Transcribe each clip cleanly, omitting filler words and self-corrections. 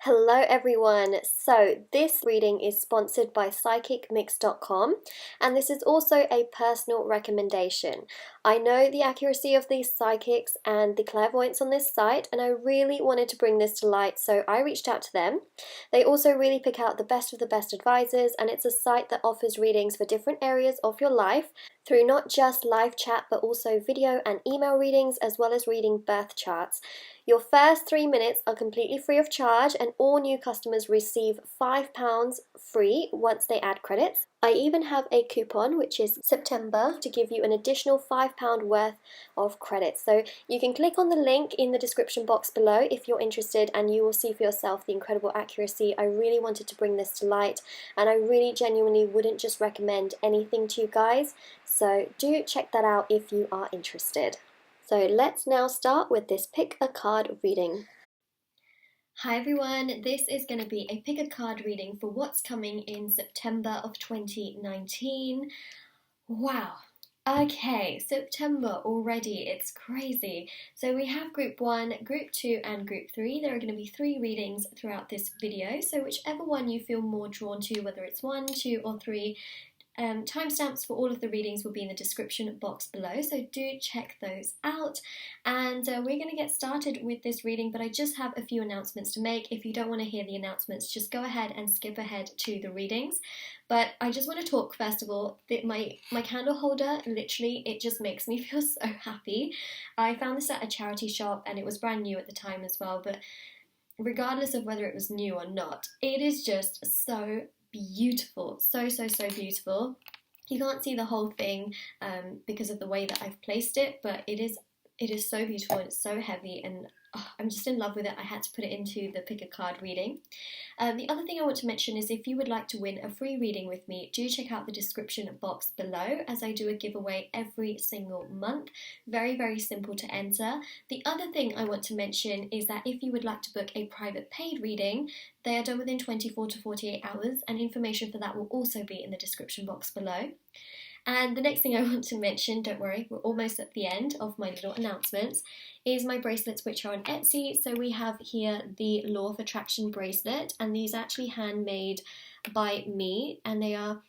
Hello everyone, so this reading is sponsored by psychicmix.com and this is also a personal recommendation. I know the accuracy of these psychics and the clairvoyance on this site and I really wanted to bring this to light, so I reached out to them. They also really pick out the best of the best advisors, and it's a site that offers readings for different areas of your life through not just live chat but also video and email readings, as well as reading birth charts. Your first 3 minutes are completely free of charge and all new customers receive £5 free once they add credits. I even have a coupon, which is September, to give you an additional £5 worth of credits. So you can click on the link in the description box below if you're interested, and you will see for yourself the incredible accuracy. I really wanted to bring this to light, and I really genuinely wouldn't just recommend anything to you guys. So do check that out if you are interested. So let's now start with this pick a card reading. Hi everyone, this is going to be a pick a card reading for what's coming in September of 2019. Wow. Okay, September already, it's crazy. So we have Group 1, Group 2 and Group 3. There are going to be 3 readings throughout this video, so whichever one you feel more drawn to, whether it's 1, 2 or 3, timestamps for all of the readings will be in the description box below, so do check those out. And we're going to get started with this reading, but I just have a few announcements to make. If you don't want to hear the announcements, just go ahead and skip ahead to the readings. But I just want to talk first of all that my candle holder, literally, it just makes me feel so happy. I found this at a charity shop and it was brand new at the time as well, but regardless of whether it was new or not, it is just so beautiful, so beautiful. You can't see the whole thing because of the way that I've placed it, but it is so beautiful and it's so heavy, and I'm just in love with it. I had to put it into the pick a card reading. The other thing I want to mention is if you would like to win a free reading with me, do check out the description box below, as I do a giveaway every single month. Very simple to enter. The other thing I want to mention is that if you would like to book a private paid reading, they are done within 24 to 48 hours, and information for that will also be in the description box below. And the next thing I want to mention, don't worry, we're almost at the end of my little announcements, is my bracelets, which are on Etsy. So we have here the Law of Attraction bracelet, and these are actually handmade by me, and they are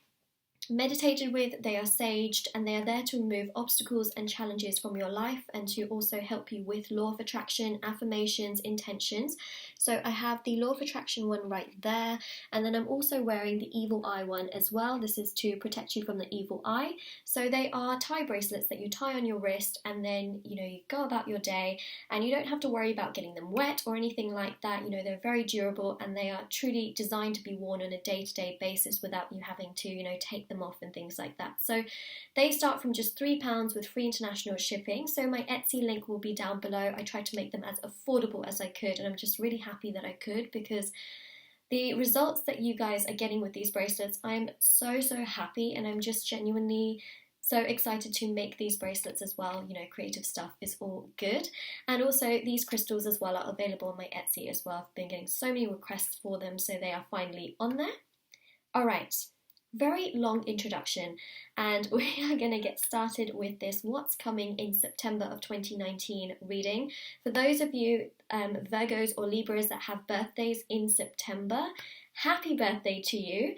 meditated with, they are saged, and they are there to remove obstacles and challenges from your life and to also help you with law of attraction, affirmations, intentions. So I have the law of attraction one right there, and then I'm also wearing the evil eye one as well. This is to protect you from the evil eye. So they are tie bracelets that you tie on your wrist, and then you go about your day and you don't have to worry about getting them wet or anything like that. They're very durable, and they are truly designed to be worn on a day-to-day basis without you having to take them off and things like that. So they start from just £3 with free international shipping. So my Etsy link will be down below. I tried to make them as affordable as I could, and I'm just really happy that I could, because the results that you guys are getting with these bracelets, I'm so happy, and I'm just genuinely so excited to make these bracelets as well. Creative stuff is all good. And also these crystals as well are available on my Etsy as well. I've been getting so many requests for them, so they are finally on there. Alright, very long introduction, and we are going to get started with this what's coming in September of 2019 reading. For those of you Virgos or Libras that have birthdays in September, happy birthday to you.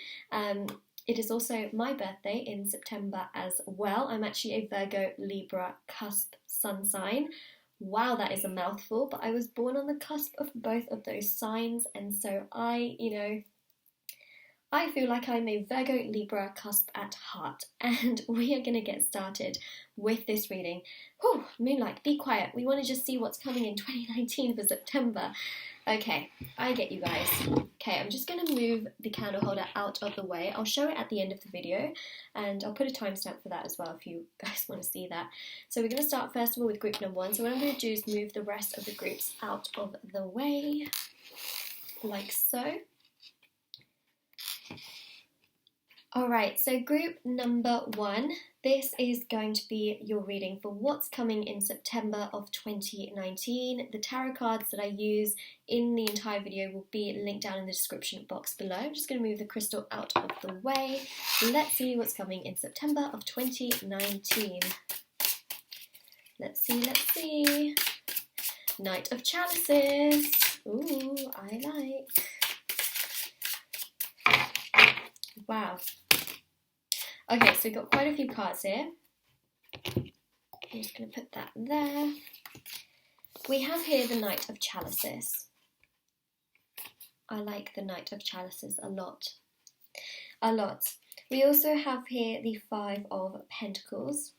It is also my birthday in September as well. I'm actually a Virgo Libra cusp sun sign. Wow, that is a mouthful, but I was born on the cusp of both of those signs, and so I feel like I'm a Virgo Libra cusp at heart, and we are going to get started with this reading. Whew, Moonlight, be quiet. We want to just see what's coming in 2019 for September. Okay, I get you guys. Okay, I'm just going to move the candle holder out of the way. I'll show it at the end of the video, and I'll put a timestamp for that as well if you guys want to see that. So we're going to start first of all with group number 1. So what I'm going to do is move the rest of the groups out of the way, like so. Alright, so group number 1, this is going to be your reading for what's coming in September of 2019. The tarot cards that I use in the entire video will be linked down in the description box below. I'm just going to move the crystal out of the way. Let's see what's coming in September of 2019. Let's see. Knight of Chalices. Ooh, I like. Wow. Okay, so we've got quite a few cards here. I'm just going to put that there. We have here the Knight of Chalices. I like the Knight of Chalices a lot. A lot. We also have here the Five of Pentacles.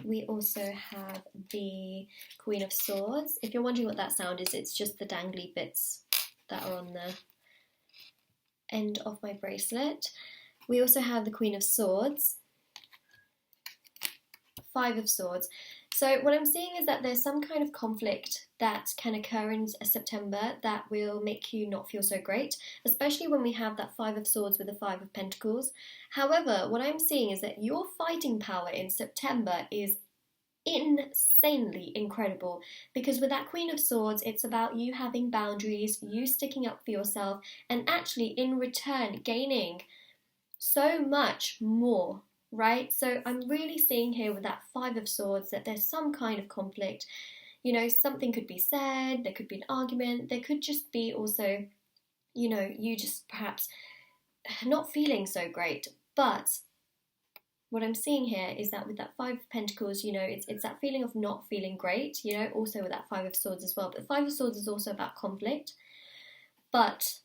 We also have the Queen of Swords. If you're wondering what that sound is, it's just the dangly bits that are on the end of my bracelet. We also have the Queen of Swords. Five of Swords. So what I'm seeing is that there's some kind of conflict that can occur in September that will make you not feel so great, especially when we have that Five of Swords with the Five of Pentacles. However, what I'm seeing is that your fighting power in September is insanely incredible, because with that Queen of Swords, it's about you having boundaries, you sticking up for yourself, and actually in return gaining so much more. Right, so I'm really seeing here with that Five of Swords that there's some kind of conflict. You know, something could be said, there could be an argument, there could just be also, you know, you just perhaps not feeling so great. But what I'm seeing here is that with that Five of Pentacles, you know, it's that feeling of not feeling great, you know, also with that Five of Swords as well. But the Five of Swords is also about conflict. But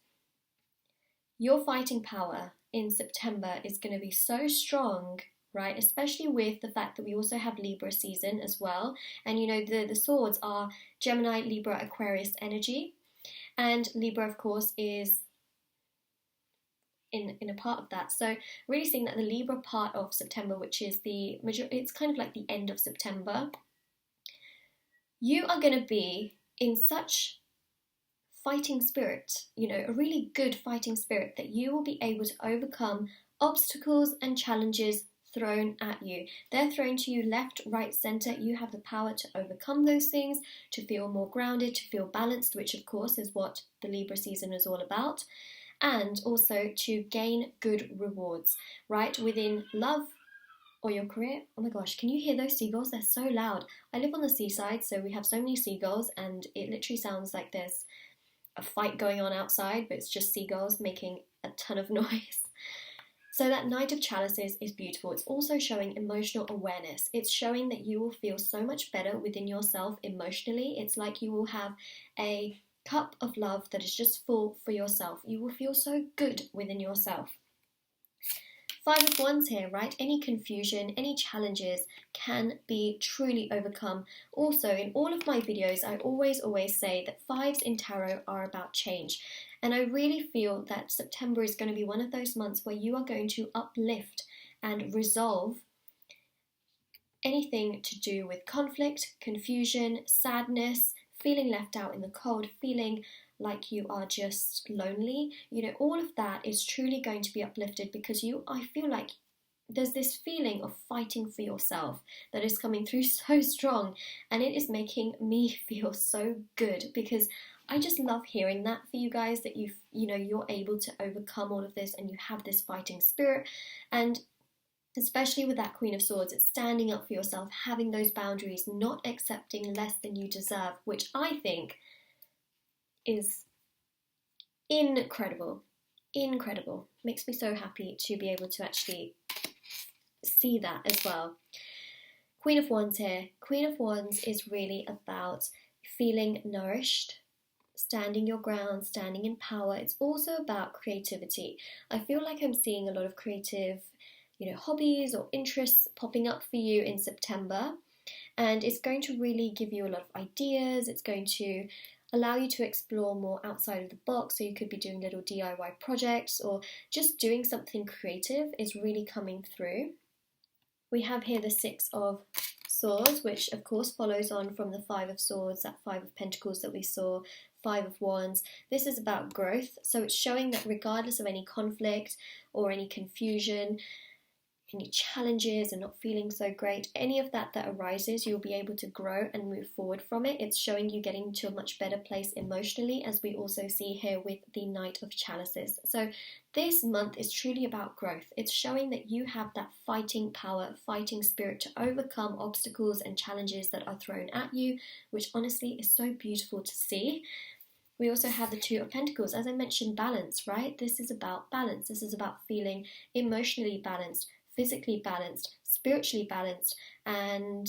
your fighting power in September is going to be so strong, right? Especially with the fact that we also have Libra season as well. And you know, the swords are Gemini, Libra, Aquarius energy. And Libra, of course, is in a part of that. So really seeing that the Libra part of September, which is it's kind of like the end of September, you are going to be in such fighting spirit, you know, a really good fighting spirit, that you will be able to overcome obstacles and challenges thrown at you. They're thrown to you left, right, centre. You have the power to overcome those things, to feel more grounded, to feel balanced, which of course is what the Libra season is all about, and also to gain good rewards, right, within love or your career. Oh my gosh, can you hear those seagulls? They're so loud. I live on the seaside, so we have so many seagulls, and it literally sounds like there's a fight going on outside, but it's just seagulls making a ton of noise. So that Knight of Chalices is beautiful. It's also showing emotional awareness. It's showing that you will feel so much better within yourself emotionally. It's like you will have a cup of love that is just full for yourself. You will feel so good within yourself. Five of Wands here, right? Any confusion, any challenges can be truly overcome. Also, in all of my videos, I always say that fives in tarot are about change. And I really feel that September is going to be one of those months where you are going to uplift and resolve anything to do with conflict, confusion, sadness, feeling left out in the cold, feeling like you are just lonely. You know, all of that is truly going to be uplifted, because I feel like there's this feeling of fighting for yourself that is coming through so strong, and it is making me feel so good, because I just love hearing that for you guys, that you're able to overcome all of this and you have this fighting spirit. And especially with that Queen of Swords, it's standing up for yourself, having those boundaries, not accepting less than you deserve, which I think is incredible. Makes me so happy to be able to actually see that as well. Queen of Wands here. Queen of Wands is really about feeling nourished, standing your ground, standing in power. It's also about creativity. I feel like I'm seeing a lot of creative, hobbies or interests popping up for you in September, and it's going to really give you a lot of ideas. It's going to allow you to explore more outside of the box, so you could be doing little DIY projects or just doing something creative is really coming through. We have here the Six of Swords, which of course follows on from the Five of Swords, that Five of Pentacles that we saw, Five of Wands. This is about growth, so it's showing that regardless of any conflict or any confusion, any challenges and not feeling so great, any of that arises, you'll be able to grow and move forward from it. It's showing you getting to a much better place emotionally, as we also see here with the Knight of Chalices. So this month is truly about growth. It's showing that you have that fighting power, fighting spirit to overcome obstacles and challenges that are thrown at you, which honestly is so beautiful to see. We also have the Two of Pentacles. As I mentioned, balance, right? This is about balance. This is about feeling emotionally balanced, physically balanced, spiritually balanced, and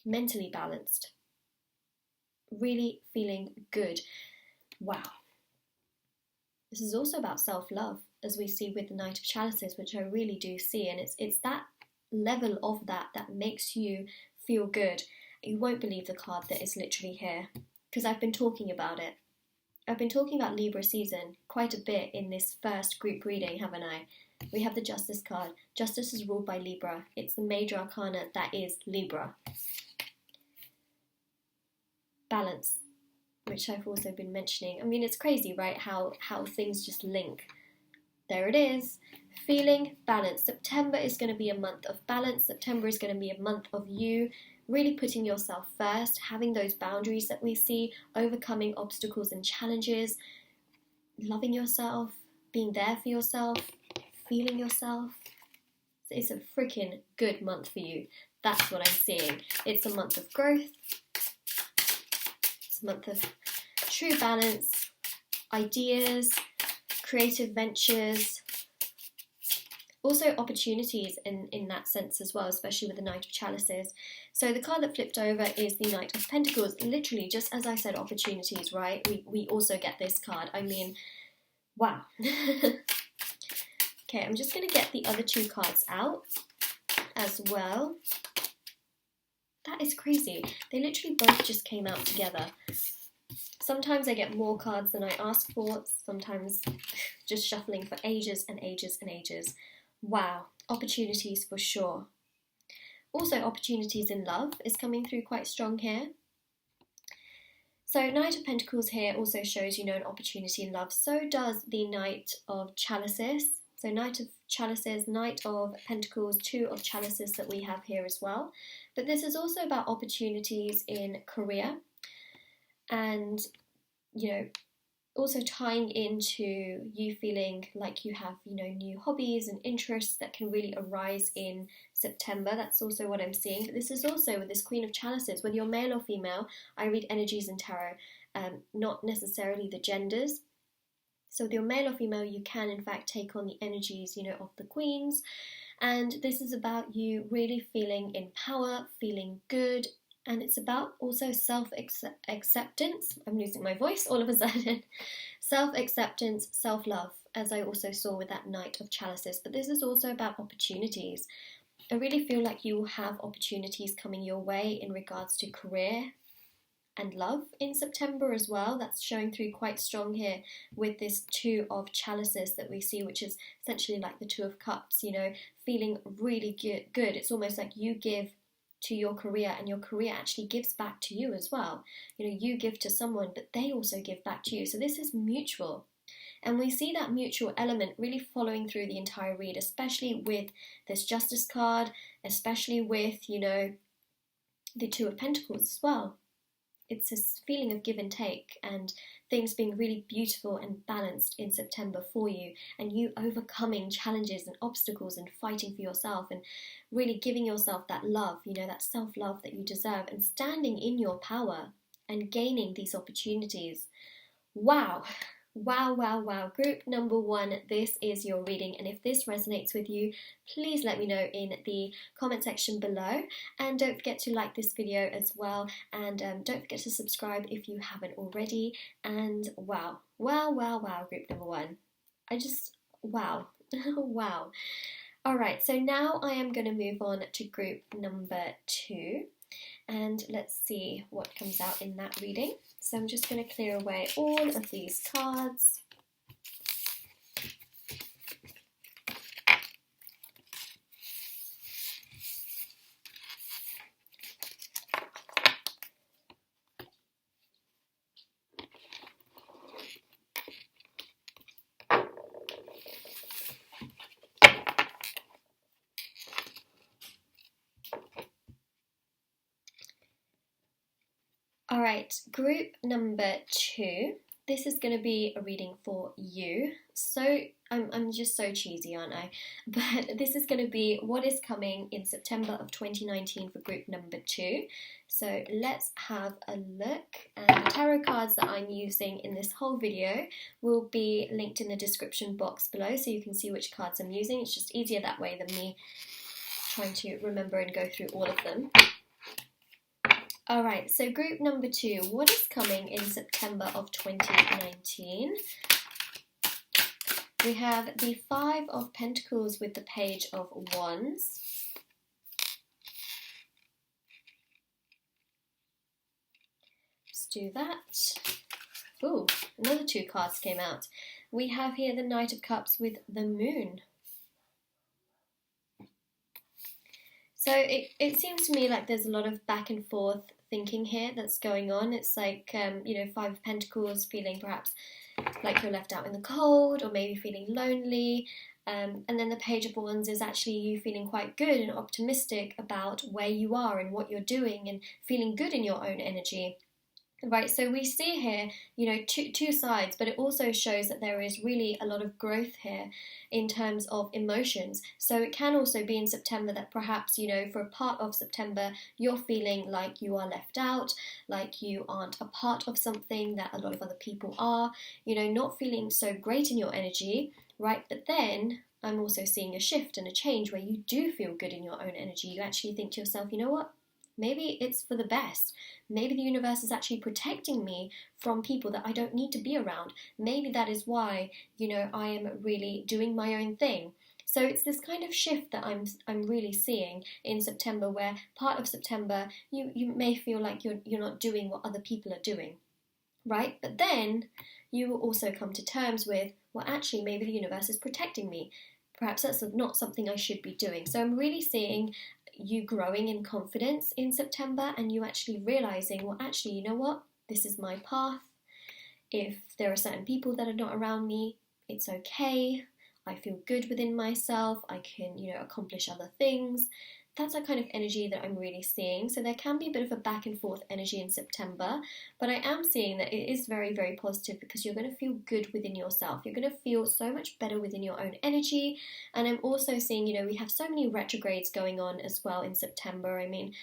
mentally balanced. Really feeling good. Wow. This is also about self-love, as we see with the Knight of Chalices, which I really do see. And it's that level of that makes you feel good. You won't believe the card that is literally here, because I've been talking about it. I've been talking about Libra season quite a bit in this first group reading, haven't I? We have the Justice card. Justice is ruled by Libra. It's the major arcana that is Libra. Balance, which I've also been mentioning. I mean, it's crazy, right? How things just link. There it is. Feeling balanced. September is going to be a month of balance. September is going to be a month of you really putting yourself first, having those boundaries that we see, overcoming obstacles and challenges, loving yourself, being there for yourself, feeling yourself. It's a freaking good month for you. That's what I'm seeing. It's a month of growth. It's a month of true balance, ideas, creative ventures, also opportunities in that sense as well, especially with the Knight of Chalices. So the card that flipped over is the Knight of Pentacles. Literally, just as I said, opportunities, right? We also get this card. I mean, wow. Okay, I'm just going to get the other two cards out as well. That is crazy. They literally both just came out together. Sometimes I get more cards than I ask for. Sometimes just shuffling for ages and ages and ages. Wow, opportunities for sure. Also, opportunities in love is coming through quite strong here. So Knight of Pentacles here also shows, an opportunity in love. So does the Knight of Chalices. So Knight of Chalices, Knight of Pentacles, Two of Chalices that we have here as well. But this is also about opportunities in career and, also tying into you feeling like you have, new hobbies and interests that can really arise in September. That's also what I'm seeing. But this is also with this Queen of Chalices, whether you're male or female. I read energies in tarot, not necessarily the genders. So with your male or female, you can in fact take on the energies, of the queens. And this is about you really feeling in power, feeling good. And it's about also self-acceptance. I'm losing my voice all of a sudden. Self-acceptance, self-love, as I also saw with that Knight of Chalices. But this is also about opportunities. I really feel like you will have opportunities coming your way in regards to career and love in September as well. That's showing through quite strong here with this Two of Chalices that we see, which is essentially like the Two of Cups, feeling really good. It's almost like you give to your career and your career actually gives back to you as well. You give to someone, but they also give back to you. So this is mutual. And we see that mutual element really following through the entire read, especially with this Justice card, especially with, the Two of Pentacles as well. It's this feeling of give and take and things being really beautiful and balanced in September for you, and you overcoming challenges and obstacles and fighting for yourself and really giving yourself that love, that self-love that you deserve, and standing in your power and gaining these opportunities. Wow. Wow, wow, wow. Group number 1, this is your reading. And if this resonates with you, please let me know in the comment section below. And don't forget to like this video as well. And don't forget to subscribe if you haven't already. And wow, wow, wow, wow, group number 1. Wow, wow. All right, so now I am going to move on to group number 2. And let's see what comes out in that reading. So I'm just going to clear away all of these cards. right, group number 2. This is going to be a reading for you. So, I'm just so cheesy, aren't I? But this is going to be what is coming in September of 2019 for group number 2. So let's have a look. And the tarot cards that I'm using in this whole video will be linked in the description box below, so you can see which cards I'm using. It's just easier that way than me trying to remember and go through all of them. Alright, so group number 2, what is coming in September of 2019? We have the 5 of Pentacles with the Page of Wands. Let's do that. Ooh, another 2 cards came out. We have here the Knight of Cups with the Moon. So it seems to me like there's a lot of back and forth thinking here that's going on. It's like, 5 of Pentacles, feeling perhaps like you're left out in the cold, or maybe feeling lonely. And then the Page of Wands is actually you feeling quite good and optimistic about where you are and what you're doing and feeling good in your own energy. Right, so we see here, two sides, but it also shows that there is really a lot of growth here in terms of emotions. So it can also be in September that perhaps, for a part of September, you're feeling like you are left out, like you aren't a part of something that a lot of other people are, not feeling so great in your energy, right? But then I'm also seeing a shift and a change where you do feel good in your own energy. You actually think to yourself, you know what? Maybe it's for the best. Maybe the universe is actually protecting me from people that I don't need to be around. Maybe that is why, I am really doing my own thing. So it's this kind of shift that I'm really seeing in September, where part of September you may feel like you're not doing what other people are doing, right? But then you will also come to terms with, well, actually, maybe the universe is protecting me. Perhaps that's not something I should be doing. So I'm really seeing you growing in confidence in September, and you actually realizing, well, actually, you know what? This is my path. If there are certain people that are not around me, it's okay. I feel good within myself. I can, accomplish other things. That's a kind of energy that I'm really seeing. So there can be a bit of a back and forth energy in September, but I am seeing that it is very, very positive, because you're going to feel good within yourself. You're going to feel so much better within your own energy. And I'm also seeing, we have so many retrogrades going on as well in September. I mean,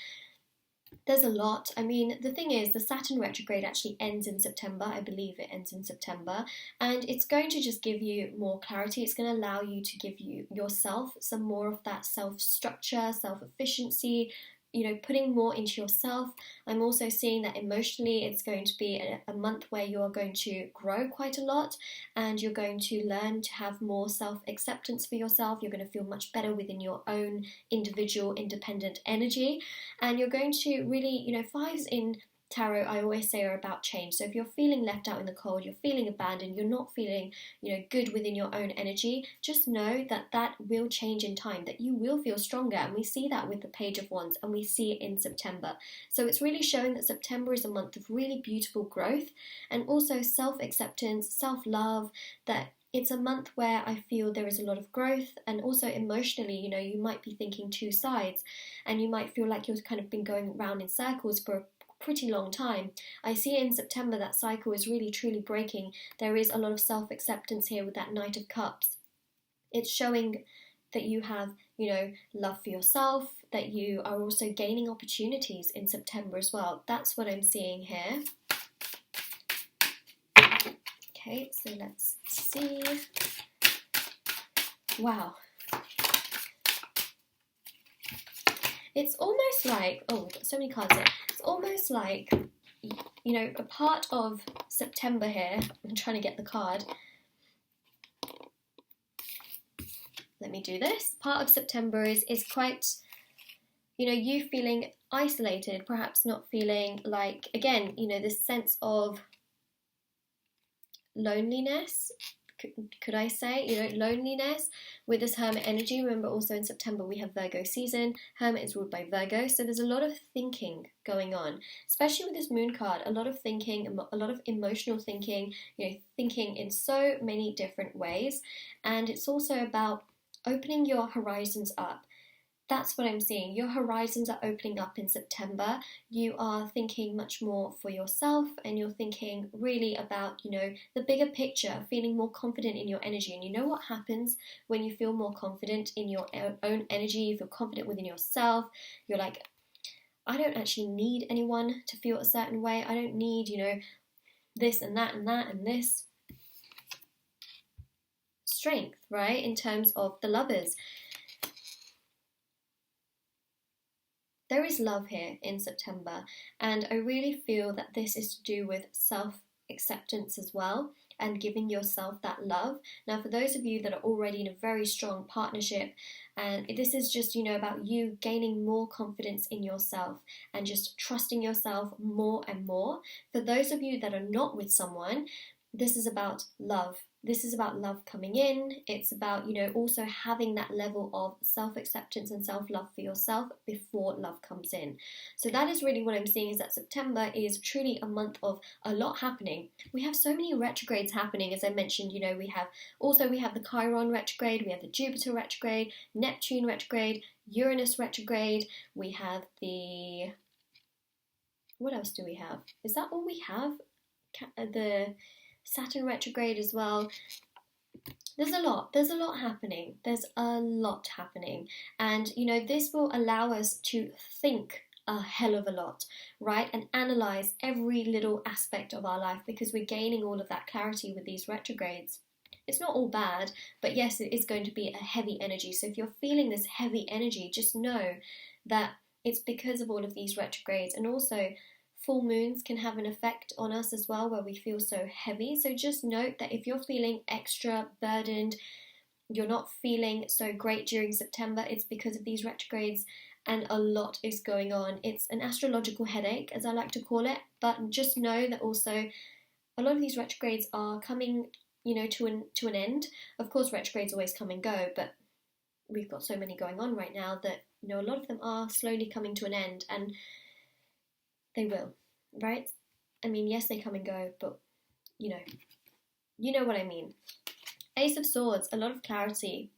there's a lot. I mean, the thing is, the Saturn retrograde actually ends in September. I believe it ends in September. And it's going to just give you more clarity. It's going to allow you to give yourself some more of that self-structure, self-efficiency, putting more into yourself. I'm also seeing that emotionally it's going to be a month where you're going to grow quite a lot, and you're going to learn to have more self-acceptance for yourself. You're going to feel much better within your own individual, independent energy, and you're going to really, 5s in tarot, I always say, are about change. So if you're feeling left out in the cold, you're feeling abandoned, you're not feeling, good within your own energy, just know that that will change in time, that you will feel stronger. And we see that with the Page of Wands, and we see it in September. So it's really showing that September is a month of really beautiful growth, and also self-acceptance, self-love, that it's a month where I feel there is a lot of growth. And also emotionally, you might be thinking 2 sides, and you might feel like you've kind of been going round in circles for a pretty long time. I see in September that cycle is really truly breaking. There is a lot of self-acceptance here with that Knight of Cups. It's showing that you have, love for yourself, that you are also gaining opportunities in September as well. That's what I'm seeing here. Okay, so let's see. Wow. It's almost like, oh, we've got so many cards here. It's almost like, a part of September here. I'm trying to get the card. Let me do this. Part of September is quite, you feeling isolated, perhaps not feeling like, again, this sense of loneliness. Could I say, loneliness with this Hermit energy. Remember, also in September we have Virgo season. Hermit is ruled by Virgo, so there's a lot of thinking going on, especially with this Moon card. A lot of thinking, a lot of emotional thinking, thinking in so many different ways. And it's also about opening your horizons up. that's what I'm seeing. Your horizons are opening up in September. You are thinking much more for yourself, and you're thinking really about, the bigger picture, feeling more confident in your energy. And you know what happens when you feel more confident in your own energy, you feel confident within yourself. You're like, I don't actually need anyone to feel a certain way. I don't need, this and that and that and this. Strength, right? In terms of the Lovers. There is love here in September, and I really feel that this is to do with self-acceptance as well, and giving yourself that love. Now, for those of you that are already in a very strong partnership, and this is just, about you gaining more confidence in yourself and just trusting yourself more and more. For those of you that are not with someone, this is about love. This is about love coming in. It's about, also having that level of self-acceptance and self-love for yourself before love comes in. So that is really what I'm seeing, is that September is truly a month of a lot happening. We have so many retrogrades happening, as I mentioned. We have the Chiron retrograde, we have the Jupiter retrograde, Neptune retrograde, Uranus retrograde. We have what else do we have? Is that all we have? The Saturn retrograde as well. There's a lot happening. And this will allow us to think a hell of a lot, right? And analyze every little aspect of our life, because we're gaining all of that clarity with these retrogrades. It's not all bad, but yes, it is going to be a heavy energy. So if you're feeling this heavy energy, just know that it's because of all of these retrogrades. And also, full moons can have an effect on us as well, where we feel so heavy. So just note that if you're feeling extra burdened, you're not feeling so great during September, it's because of these retrogrades, and a lot is going on. It's an astrological headache, as I like to call it, but just know that also a lot of these retrogrades are coming, to an end. Of course, retrogrades always come and go, but we've got so many going on right now that, a lot of them are slowly coming to an end, and they will, right? I mean, yes, they come and go, but you know what I mean. Ace of Swords, a lot of clarity.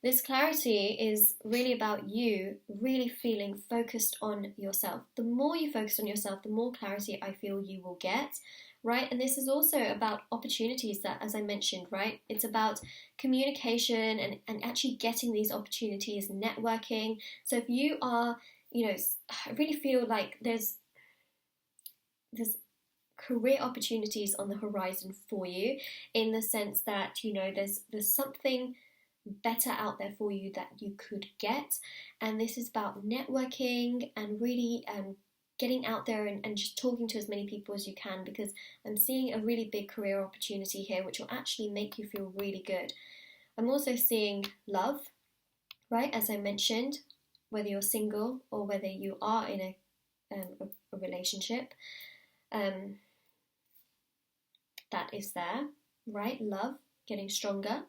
This clarity is really about you really feeling focused on yourself. The more you focus on yourself, the more clarity I feel you will get, right? And this is also about opportunities that, as I mentioned, right? It's about communication and actually getting these opportunities, networking. So if you are, I really feel like there's career opportunities on the horizon for you, in the sense that, there's something better out there for you that you could get. And this is about networking and really getting out there and just talking to as many people as you can, because I'm seeing a really big career opportunity here which will actually make you feel really good. I'm also seeing love, right? As I mentioned, whether you're single or whether you are in a relationship, that is there, right? Love, getting stronger.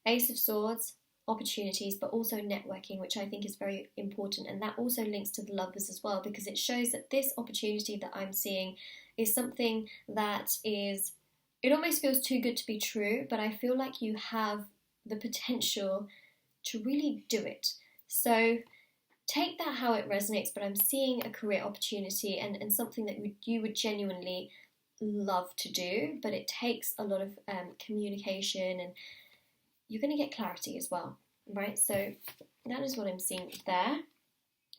Ace of Swords, opportunities, but also networking, which I think is very important. And that also links to the Lovers as well, because it shows that this opportunity that I'm seeing is something that is, it almost feels too good to be true, but I feel like you have the potential to really do it. So take that how it resonates, but I'm seeing a career opportunity and something that you would genuinely love to do, but it takes a lot of communication, and you're going to get clarity as well, right? So that is what I'm seeing there.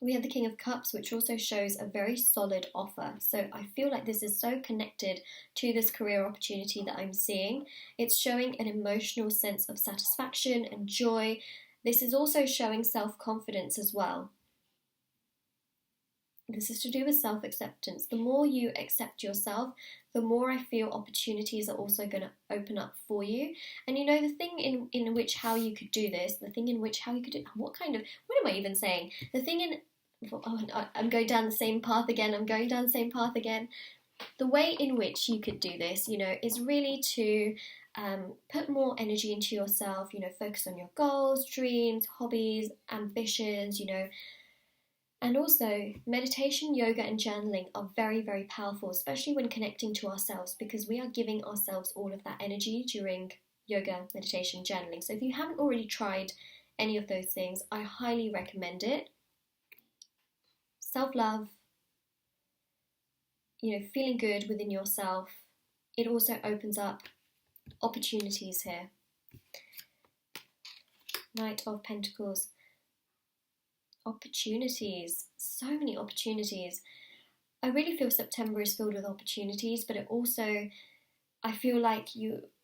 We have the King of Cups, which also shows a very solid offer. So I feel like this is so connected to this career opportunity that I'm seeing. It's showing an emotional sense of satisfaction and joy. This is also showing self-confidence as well. This is to do with self-acceptance. The more you accept yourself, the more I feel opportunities are also going to open up for you. And the thing in which how you could do this, the thing in which how you could do, what am I even saying? The thing in, I'm going down the same path again. The way in which you could do this, is really to put more energy into yourself, focus on your goals, dreams, hobbies, ambitions, And also, meditation, yoga, and journaling are very, very powerful, especially when connecting to ourselves, because we are giving ourselves all of that energy during yoga, meditation, journaling. So if you haven't already tried any of those things, I highly recommend it. Self-love, feeling good within yourself. It also opens up opportunities here. Knight of Pentacles. Opportunities. So many opportunities. I really feel September is filled with opportunities, but it also, I feel like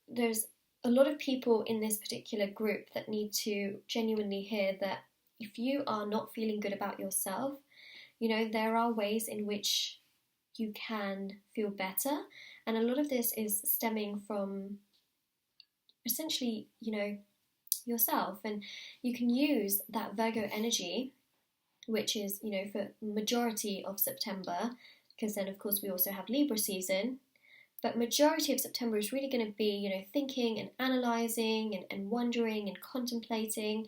there's a lot of people in this particular group that need to genuinely hear that if you are not feeling good about yourself, there are ways in which you can feel better. And a lot of this is stemming from essentially, yourself. And you can use that Virgo energy, which is, for majority of September, because then of course we also have Libra season. But majority of September is really going to be, thinking and analysing and wondering and contemplating.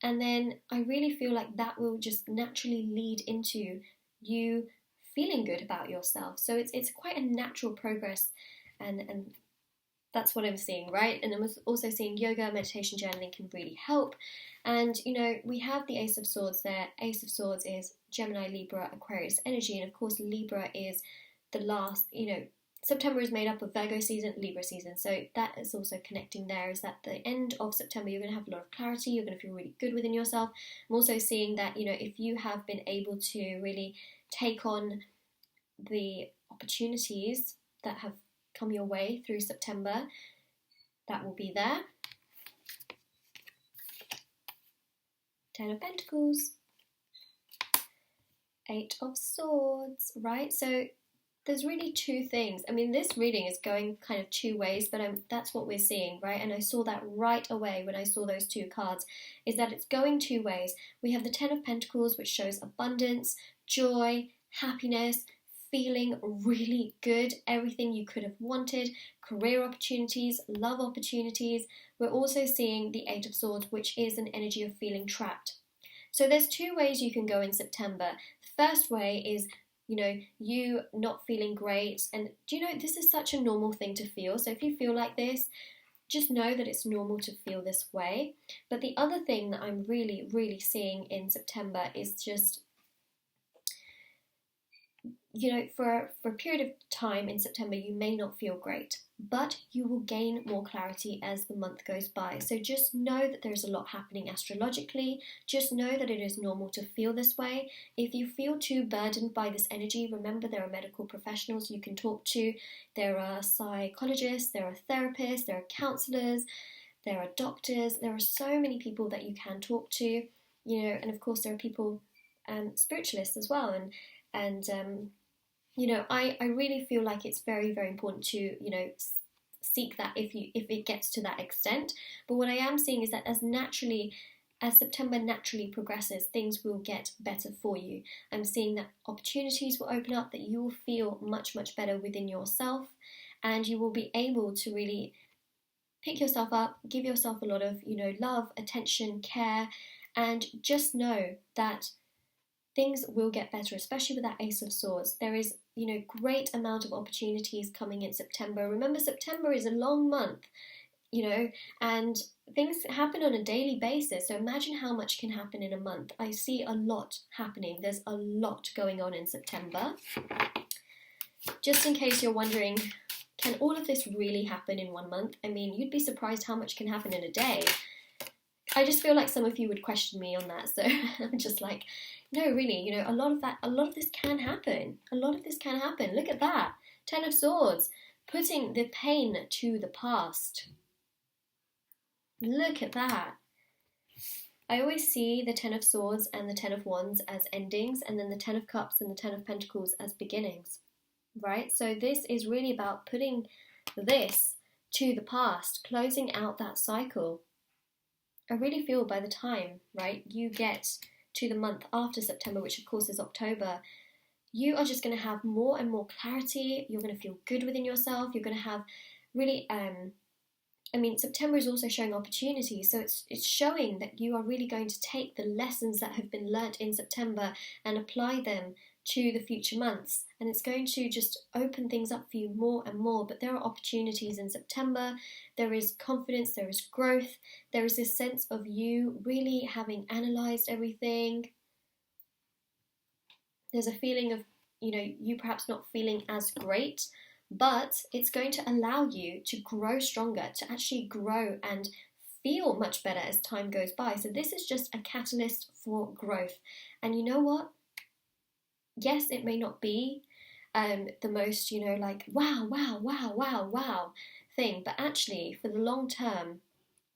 And then I really feel like that will just naturally lead into you feeling good about yourself. So it's quite a natural progress, and that's what I'm seeing, right? And I'm also seeing yoga, meditation, journaling can really help. And, we have the Ace of Swords there. Ace of Swords is Gemini, Libra, Aquarius energy. And of course, Libra is the last, September is made up of Virgo season, Libra season. So that is also connecting there, is that the end of September, you're going to have a lot of clarity. You're going to feel really good within yourself. I'm also seeing that, if you have been able to really take on the opportunities that have come your way through September, that will be there. Ten of Pentacles. Eight of Swords, right? So there's really two things. I mean, this reading is going kind of two ways, but that's what we're seeing, right? And I saw that right away when I saw those two cards, is that it's going two ways. We have the Ten of Pentacles, which shows abundance, joy, happiness, feeling really good, everything you could have wanted, career opportunities, love opportunities. We're also seeing the Eight of Swords, which is an energy of feeling trapped. So there's two ways you can go in September. The first way is, you not feeling great. And this is such a normal thing to feel. So if you feel like this, just know that it's normal to feel this way. But the other thing that I'm really, really seeing in September is just, for a period of time in September, you may not feel great, but you will gain more clarity as the month goes by. So just know that there's a lot happening astrologically. Just know that it is normal to feel this way. If you feel too burdened by this energy, remember there are medical professionals you can talk to. There are psychologists, there are therapists, there are counsellors, there are doctors. There are so many people that you can talk to, and of course there are people, spiritualists as well. And I really feel like it's very, very important to, seek that if it gets to that extent. But what I am seeing is that as September naturally progresses, things will get better for you. I'm seeing that opportunities will open up, that you will feel much, much better within yourself, and you will be able to really pick yourself up, give yourself a lot of, love, attention, care, and just know that things will get better, especially with that Ace of Swords. There is, great amount of opportunities coming in September. Remember, September is a long month, and things happen on a daily basis. So imagine how much can happen in a month. I see a lot happening. There's a lot going on in September. Just in case you're wondering, can all of this really happen in 1 month? I mean, you'd be surprised how much can happen in a day. I just feel like some of you would question me on that, so I'm just like, no, really, a lot of this can happen. A lot of this can happen. Look at that. Ten of Swords, putting the pain to the past. Look at that. I always see the Ten of Swords and the Ten of Wands as endings, and then the Ten of Cups and the Ten of Pentacles as beginnings, right? So this is really about putting this to the past, closing out that cycle. I really feel by the time, right, you get to the month after September, which of course is October, you are just going to have more and more clarity. You're going to feel good within yourself. You're going to have really, September is also showing opportunities. So it's showing that you are really going to take the lessons that have been learnt in September and apply them to the future months, and it's going to just open things up for you more and more. But there are opportunities in September, there is confidence, there is growth, there is this sense of you really having analysed everything. There's a feeling of, you perhaps not feeling as great, but it's going to allow you to grow stronger, to actually grow and feel much better as time goes by. So this is just a catalyst for growth. And you know what? Yes, it may not be the most, like wow thing, but actually for the long term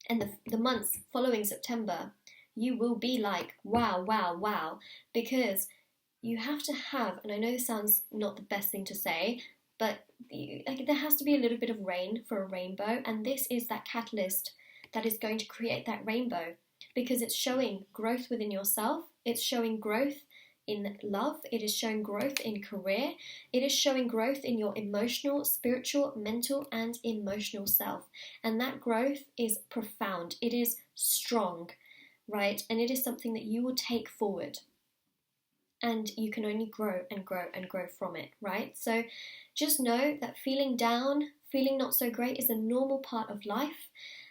and the months following September, you will be like wow, because you have to have, and I know this sounds not the best thing to say, but there has to be a little bit of rain for a rainbow, and this is that catalyst that is going to create that rainbow, because it's showing growth within yourself, it's showing growth in love, it is showing growth in career, it is showing growth in your emotional, spiritual, mental and emotional self, and that growth is profound, it is strong, right? And it is something that you will take forward, and you can only grow and grow and grow from it, right? So just know that feeling down, feeling not so great is a normal part of life,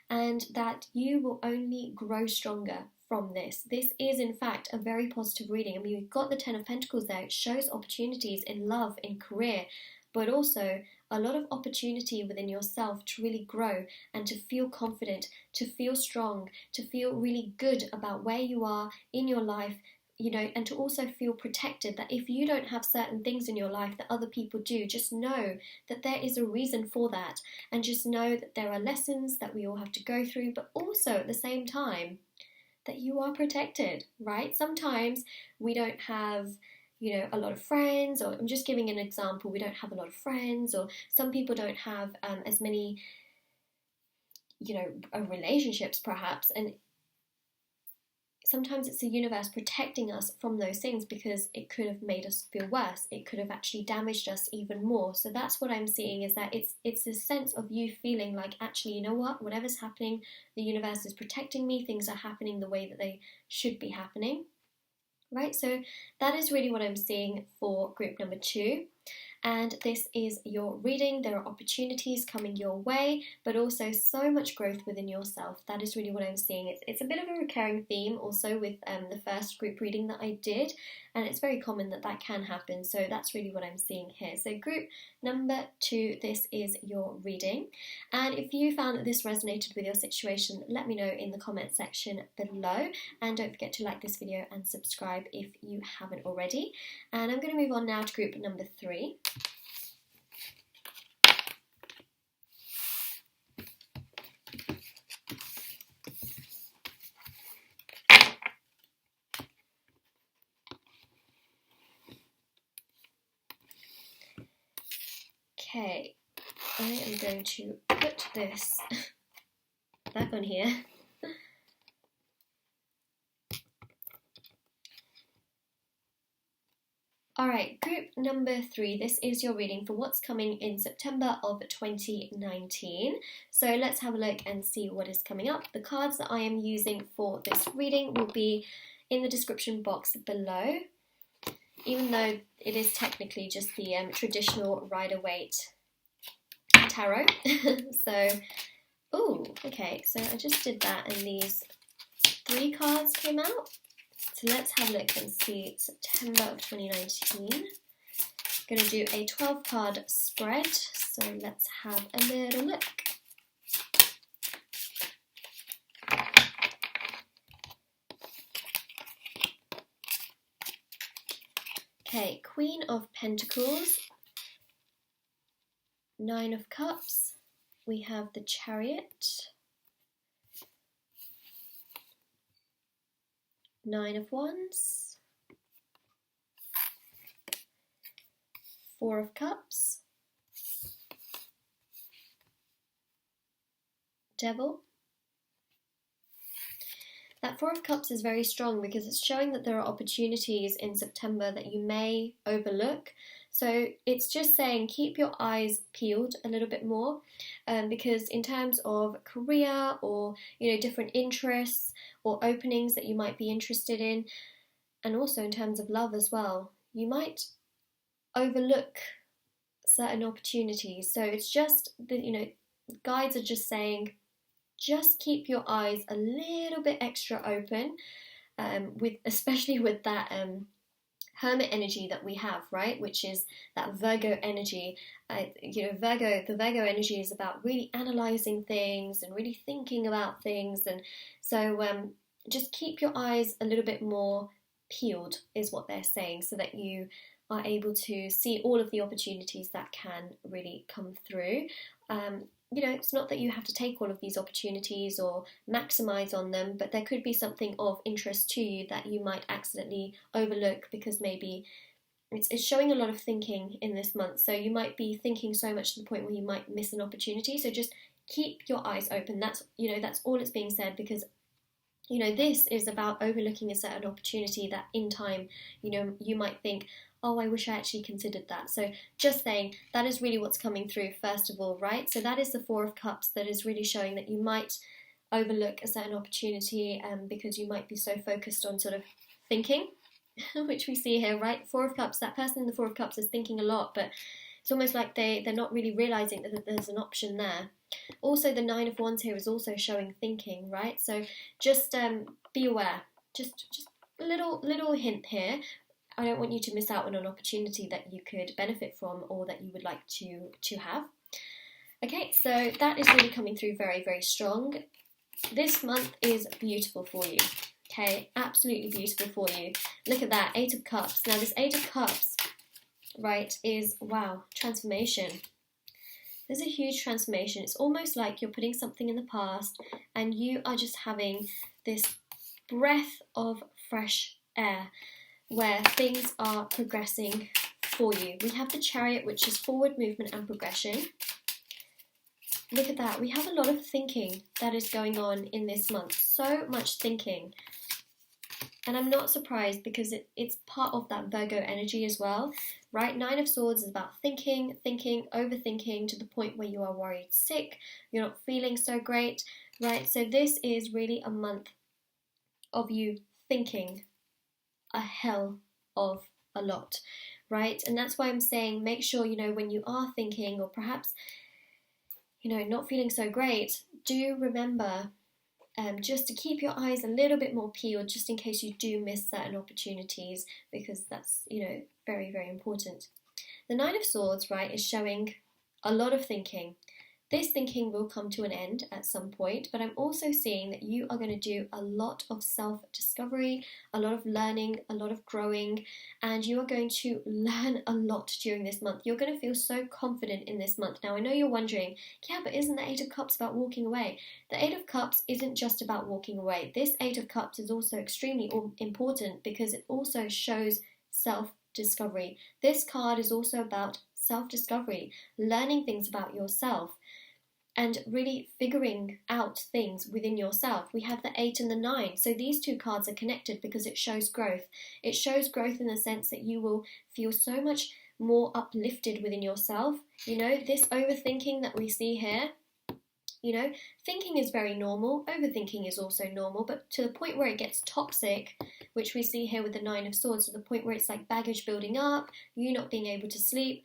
and that you will only grow stronger from this. This is in fact a very positive reading. I mean, you've got the Ten of Pentacles there. It shows opportunities in love, in career, but also a lot of opportunity within yourself to really grow and to feel confident, to feel strong, to feel really good about where you are in your life, and to also feel protected, that if you don't have certain things in your life that other people do, just know that there is a reason for that, and just know that there are lessons that we all have to go through, but also at the same time that you are protected, right? Sometimes we don't have a lot of friends, or I'm just giving an example, we don't have a lot of friends, or some people don't have as many relationships perhaps, and sometimes it's the universe protecting us from those things, because it could have made us feel worse. It could have actually damaged us even more. So that's what I'm seeing, is that it's this sense of you feeling like, actually, you know what? Whatever's happening, the universe is protecting me. Things are happening the way that they should be happening, right? So that is really what I'm seeing for group number 2. And this is your reading. There are opportunities coming your way, but also so much growth within yourself. That is really what I'm seeing. It's a bit of a recurring theme also with the first group reading that I did, and it's very common that can happen. So that's really what I'm seeing here. So group number 2, this is your reading. And if you found that this resonated with your situation, let me know in the comment section below. And don't forget to like this video and subscribe if you haven't already. And I'm going to move on now to group number 3. Okay, I am going to put this back on here. Alright, group number 3, this is your reading for what's coming in September of 2019. So let's have a look and see what is coming up. The cards that I am using for this reading will be in the description box below, even though it is technically just the traditional Rider-Waite tarot. Okay, so I just did that and these 3 cards came out. So let's have a look and see September of 2019. I'm going to do a 12 card spread, so let's have a little look. Okay, Queen of Pentacles, 9 of Cups, we have the Chariot, 9 of Wands, 4 of Cups, Devil. That 4 of Cups is very strong because it's showing that there are opportunities in September that you may overlook. So it's just saying keep your eyes peeled a little bit more, because in terms of career or different interests or openings that you might be interested in, and also in terms of love as well, you might overlook certain opportunities. So it's just that, guides are just saying, just keep your eyes a little bit extra open, especially with that hermit energy that we have, right? Which is that Virgo energy. The Virgo energy is about really analyzing things and really thinking about things, and so just keep your eyes a little bit more peeled, is what they're saying, so that you are able to see all of the opportunities that can really come through. It's not that you have to take all of these opportunities or maximize on them, but there could be something of interest to you that you might accidentally overlook because maybe it's showing a lot of thinking in this month. So you might be thinking so much to the point where you might miss an opportunity. So just keep your eyes open. That's all it's being said, because this is about overlooking a certain opportunity that in time, you might think, oh, I wish I actually considered that. So just saying, that is really what's coming through first of all, right? So that is the Four of Cups that is really showing that you might overlook a certain opportunity because you might be so focused on sort of thinking, which we see here, right? Four of Cups, that person in the Four of Cups is thinking a lot, but it's almost like they're not really realizing that there's an option there. Also, the Nine of Wands here is also showing thinking, right? So just be aware. Just a little hint here. I don't want you to miss out on an opportunity that you could benefit from or that you would like to have. Okay, so that is really coming through very, very strong. This month is beautiful for you. Okay, absolutely beautiful for you. Look at that, Eight of Cups. Now this Eight of Cups, right, is, wow, transformation. There's a huge transformation. It's almost like you're putting something in the past and you are just having this breath of fresh air where things are progressing for you. We have the Chariot, which is forward movement and progression. Look at that. We have a lot of thinking that is going on in this month. So much thinking. And I'm not surprised because it's part of that Virgo energy as well, right? Nine of Swords is about thinking, overthinking to the point where you are worried sick, you're not feeling so great, right? So this is really a month of you thinking a hell of a lot, right? And that's why I'm saying make sure, when you are thinking or perhaps, not feeling so great, do remember just to keep your eyes a little bit more peeled just in case you do miss certain opportunities, because that's, very, very important. The Nine of Swords, right, is showing a lot of thinking. This thinking will come to an end at some point, but I'm also seeing that you are going to do a lot of self-discovery, a lot of learning, a lot of growing, and you are going to learn a lot during this month. You're going to feel so confident in this month. Now, I know you're wondering, yeah, but isn't the Eight of Cups about walking away? The Eight of Cups isn't just about walking away. This Eight of Cups is also extremely important because it also shows self-discovery. This card is also about self-discovery, learning things about yourself, and really figuring out things within yourself. We have the 8 and the 9. So these two cards are connected because it shows growth. It shows growth in the sense that you will feel so much more uplifted within yourself. This overthinking that we see here, thinking is very normal. Overthinking is also normal, but to the point where it gets toxic, which we see here with the Nine of Swords, to the point where it's like baggage building up, you not being able to sleep,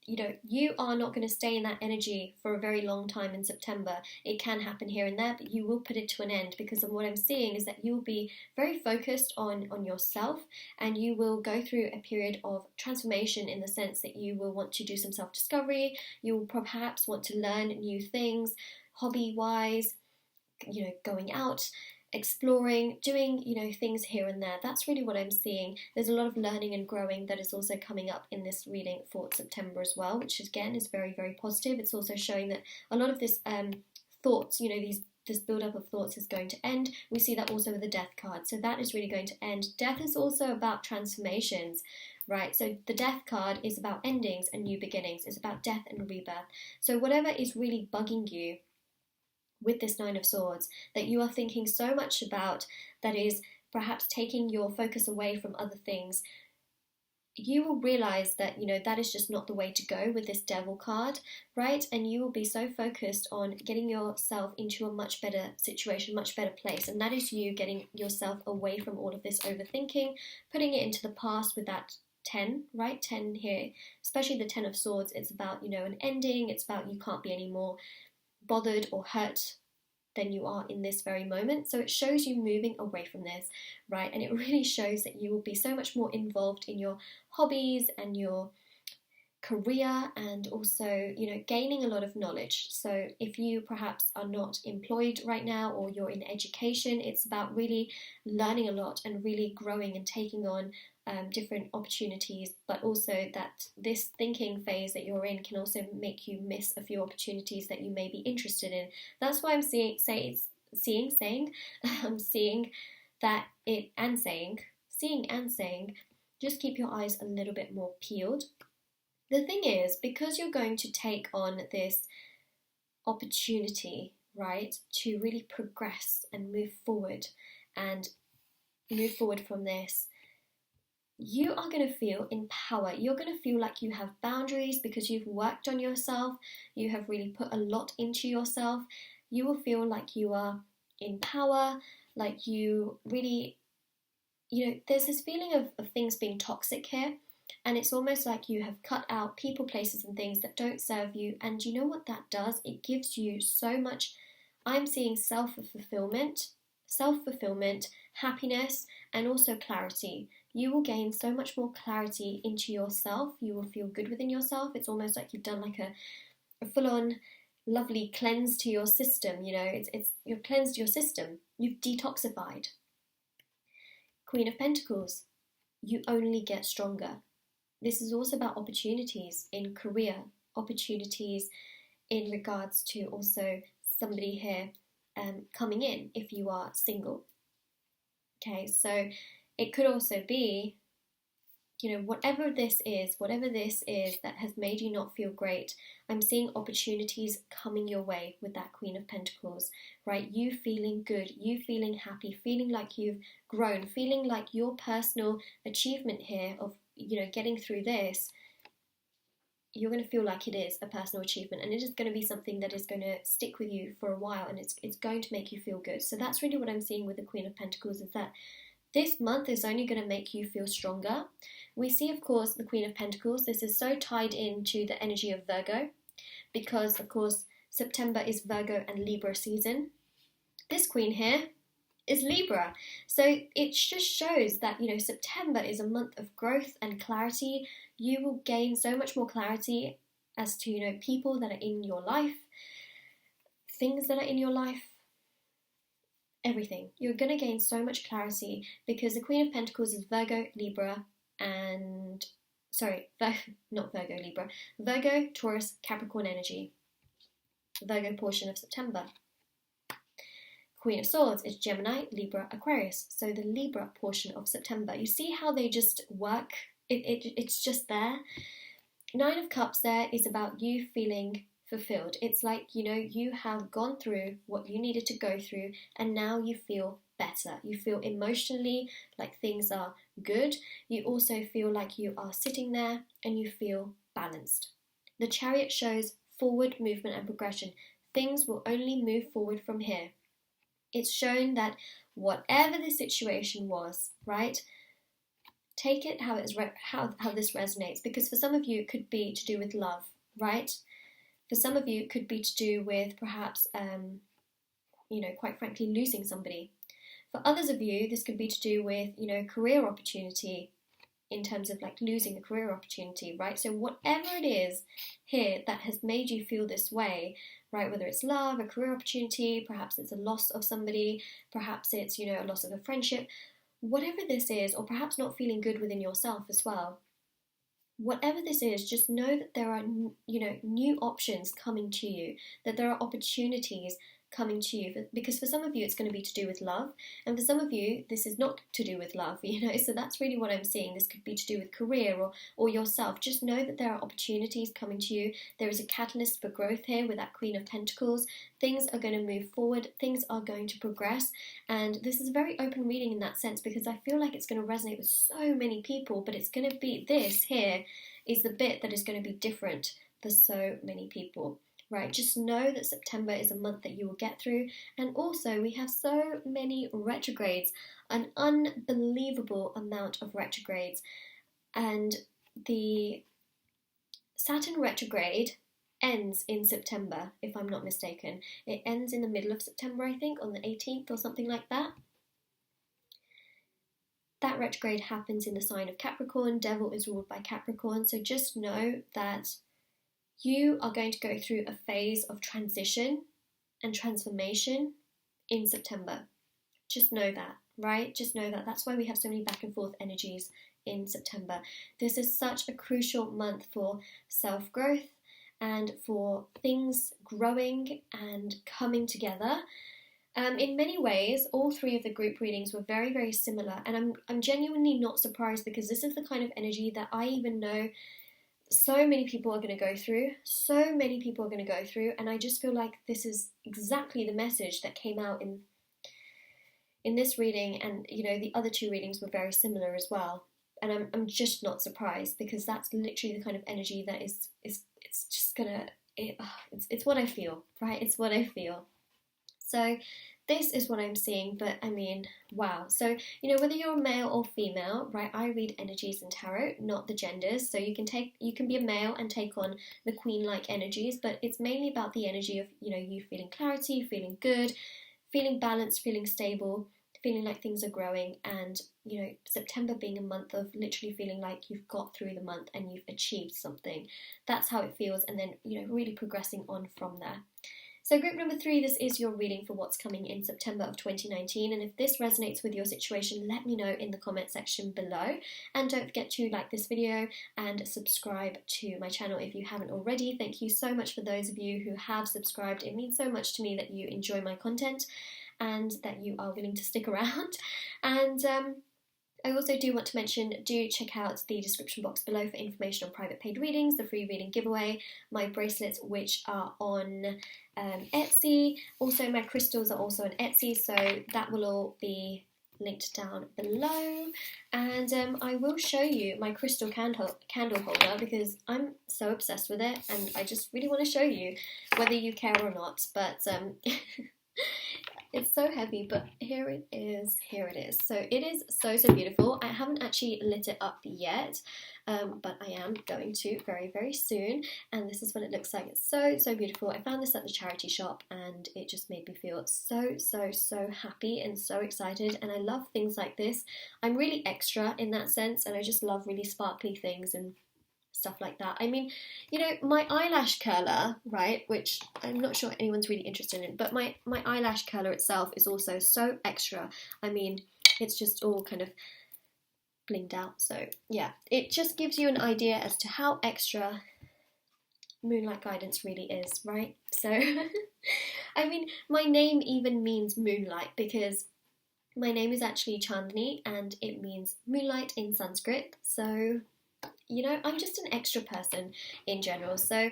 you are not going to stay in that energy for a very long time in September. It can happen here and there, but you will put it to an end, because of what I'm seeing is that you will be very focused on yourself, and you will go through a period of transformation in the sense that you will want to do some self-discovery. You will perhaps want to learn new things, hobby-wise, going out, exploring, doing, things here and there. That's really what I'm seeing. There's a lot of learning and growing that is also coming up in this reading for September as well, which again is very, very positive. It's also showing that a lot of this thoughts, this build-up of thoughts is going to end. We see that also with the Death card. So that is really going to end. Death is also about transformations, right? So the Death card is about endings and new beginnings. It's about death and rebirth. So whatever is really bugging you with this Nine of Swords, that you are thinking so much about, that is perhaps taking your focus away from other things, you will realize that, that is just not the way to go with this Devil card, right? And you will be so focused on getting yourself into a much better situation, much better place. And that is you getting yourself away from all of this overthinking, putting it into the past with that 10, right? 10 here, especially the 10 of Swords, it's about, an ending. It's about you can't be any more bothered or hurt than you are in this very moment. So it shows you moving away from this, right? And it really shows that you will be so much more involved in your hobbies and your career, and also, gaining a lot of knowledge. So if you perhaps are not employed right now, or you're in education, it's about really learning a lot and really growing and taking on different opportunities. But also that this thinking phase that you're in can also make you miss a few opportunities that you may be interested in. That's why I'm seeing that it and saying just keep your eyes a little bit more peeled. The thing is, because you're going to take on this opportunity, right, to really progress and move forward from this, you are going to feel in power. You're going to feel like you have boundaries because you've worked on yourself. You have really put a lot into yourself. You will feel like you are in power, like you really, there's this feeling of things being toxic here. And it's almost like you have cut out people, places, and things that don't serve you. And you know what that does? It gives you so much, I'm seeing self-fulfillment, happiness, and also clarity. You will gain so much more clarity into yourself. You will feel good within yourself. It's almost like you've done like a full-on lovely cleanse to your system. You've cleansed your system. You've detoxified. Queen of Pentacles, you only get stronger. This is also about opportunities in career, opportunities in regards to also somebody here coming in if you are single. Okay, so it could also be, whatever this is that has made you not feel great, I'm seeing opportunities coming your way with that Queen of Pentacles, right? You feeling good, you feeling happy, feeling like you've grown, feeling like your personal achievement here of, getting through this, you're going to feel like it is a personal achievement, and it is going to be something that is going to stick with you for a while, and it's going to make you feel good. So that's really what I'm seeing with the Queen of Pentacles, is that this month is only going to make you feel stronger. We see, of course, the Queen of Pentacles. This is so tied into the energy of Virgo because, of course, September is Virgo and Libra season. This Queen here is Libra. So it just shows that, September is a month of growth and clarity. You will gain so much more clarity as to, people that are in your life, things that are in your life, everything. You're going to gain so much clarity because the Queen of Pentacles is Virgo, Libra, and Virgo, Taurus, Capricorn energy. Virgo portion of September. Queen of Swords is Gemini, Libra, Aquarius. So the Libra portion of September. You see how they just work? It's just there. Nine of Cups there is about you feeling fulfilled. It's like, you have gone through what you needed to go through, and now you feel better. You feel emotionally like things are good. You also feel like you are sitting there and you feel balanced. The Chariot shows forward movement and progression. Things will only move forward from here. It's shown that whatever the situation was, right, take it how this resonates, because for some of you it could be to do with love, right? For some of you it could be to do with perhaps, quite frankly, losing somebody. For others of you, this could be to do with, career opportunity, in terms of like losing a career opportunity, right? So whatever it is here that has made you feel this way, right, whether it's love, a career opportunity, perhaps it's a loss of somebody, perhaps it's, a loss of a friendship, whatever this is, or perhaps not feeling good within yourself as well, whatever this is, just know that there are, new options coming to you, that there are opportunities coming to you, because for some of you it's going to be to do with love, and for some of you this is not to do with love, so that's really what I'm seeing. This could be to do with career or yourself. Just know that there are opportunities coming to you. There is a catalyst for growth here with that Queen of Pentacles. Things are going to move forward, things are going to progress, and this is a very open reading in that sense, because I feel like it's going to resonate with so many people, but it's going to be, this here is the bit that is going to be different for so many people. Right, just know that September is a month that you will get through. And also we have so many retrogrades, an unbelievable amount of retrogrades. and the Saturn retrograde ends in September, if I'm not mistaken. It ends in the middle of September, I think, on the 18th or something like that. That retrograde happens in the sign of Capricorn. Devil is ruled by Capricorn. So just know that you are going to go through a phase of transition and transformation in September. Just know that, right? Just know that. That's why we have so many back and forth energies in September. This is such a crucial month for self-growth and for things growing and coming together. In many ways, all three of the group readings were very, very similar, and I'm genuinely not surprised, because this is the kind of energy that I even know so many people are going to go through. So many people are going to go through, and I just feel like this is exactly the message that came out in this reading, and you know, the other two readings were very similar as well. And I'm just not surprised, because that's literally the kind of energy that is it's just gonna it's what I feel, right? It's what I feel. So this is what I'm seeing, but I mean, wow. So, you know, whether you're male or female, right, I read energies in tarot, not the genders. So you can be a male and take on the queen-like energies, but it's mainly about the energy of, you know, you feeling clarity, feeling good, feeling balanced, feeling stable, feeling like things are growing, and, you know, September being a month of literally feeling like you've got through the month and you've achieved something. That's how it feels, and then, you know, really progressing on from there. So group number 3, this is your reading for what's coming in September of 2019, and if this resonates with your situation, let me know in the comment section below, and don't forget to like this video and subscribe to my channel if you haven't already. Thank you so much for those of you who have subscribed. It means so much to me that you enjoy my content and that you are willing to stick around. And I also do want to mention, do check out the description box below for information on private paid readings, the free reading giveaway, my bracelets, which are on Etsy. Also, my crystals are also on Etsy, so that will all be linked down below. And I will show you my crystal candle holder, because I'm so obsessed with it, and I just really want to show you, whether you care or not. But it's so heavy, but here it is. So it is so beautiful. I haven't actually lit it up yet, but I am going to very, very soon. And this is what it looks like. It's so beautiful. I found this at the charity shop, and it just made me feel so happy and so excited. And I love things like this. I'm really extra in that sense, and I just love really sparkly things and stuff like that. I mean, you know, my eyelash curler, right, which I'm not sure anyone's really interested in, but my eyelash curler itself is also so extra. I mean, it's just all kind of blinged out. So yeah, it just gives you an idea as to how extra Moonlight Guidance really is, right? So I mean, my name even means moonlight, because my name is actually Chandni, and it means moonlight in Sanskrit. So, you know, I'm just an extra person in general. So,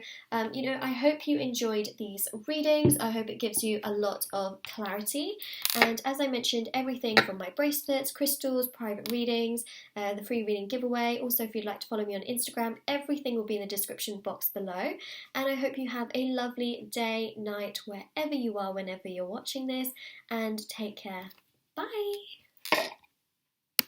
you know, I hope you enjoyed these readings. I hope it gives you a lot of clarity. And as I mentioned, everything from my bracelets, crystals, private readings, the free reading giveaway. Also, if you'd like to follow me on Instagram, everything will be in the description box below. And I hope you have a lovely day, night, wherever you are, whenever you're watching this. And take care. Bye.